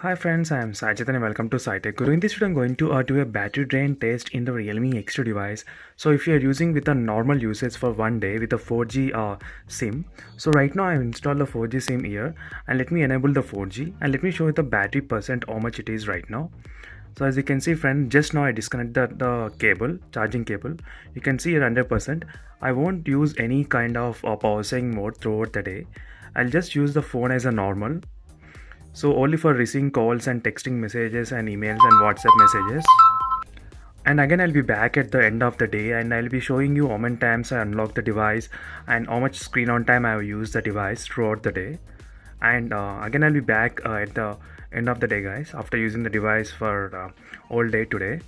Hi friends, I am Sajid and welcome to SciTech Guru. In this video, I'm going to do a battery drain test in the Realme X2 device. So if you are using with a normal usage for one day with a 4G SIM, so right now I have installed the 4G SIM here and let me enable the 4G and let me show you the battery percent how much it is right now. So as you can see friend, just now I disconnected the cable, charging cable. You can see it 100%. I won't use any kind of power saving mode throughout the day. I'll just use the phone as a normal, so only for receiving calls and texting messages and emails and WhatsApp messages. And again I'll be back at the end of the day and I'll be showing you how many times I unlock the device and how much screen on time I have used the device throughout the day. And again I'll be back at the end of the day guys, after using the device for all day today.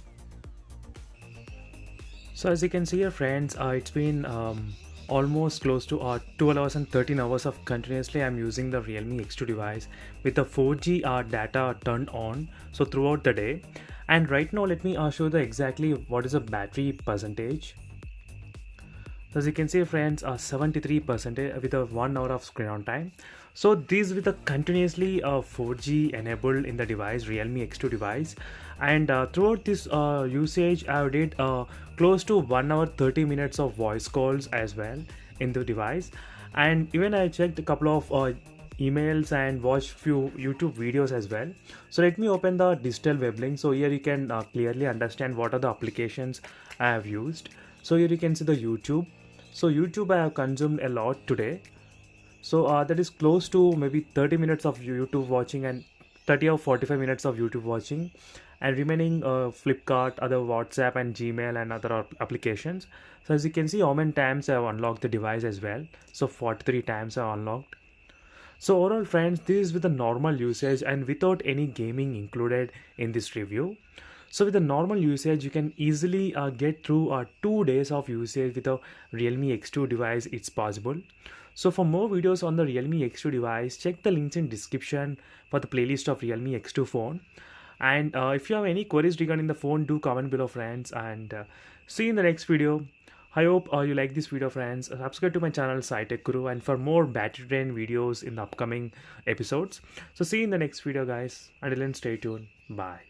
So as you can see here friends, it's been almost close to 12 hours and 13 hours of continuously I'm using the Realme X2 device with the 4G data turned on, so throughout the day. And right now let me show you the exactly what is the battery percentage. So as you can see friends, 73% with a 1 hour of screen on time. So this with a continuously 4G enabled in the device, Realme X2 device. And throughout this usage I did close to 1 hour 30 minutes of voice calls as well in the device. And even I checked a couple of emails and watched few YouTube videos as well. So let me open the digital web link. So here you can clearly understand what are the applications I have used. So here you can see the YouTube. So YouTube I have consumed a lot today. So that is close to maybe 30 minutes of YouTube watching and 30 or 45 minutes of YouTube watching, and remaining Flipkart, other WhatsApp and Gmail and other applications. So as you can see how many times I have unlocked the device as well. So 43 times I unlocked. So overall friends, this is with the normal usage and without any gaming included in this review. So with the normal usage, you can easily get through 2 days of usage with a Realme X2 device. It's possible. So for more videos on the Realme X2 device, check the links in description for the playlist of Realme X2 phone. And if you have any queries regarding the phone, do comment below friends, and see you in the next video. I hope you like this video friends. Subscribe to my channel SciTech Guru and for more battery drain videos in the upcoming episodes. So see you in the next video guys. Until then, stay tuned. Bye.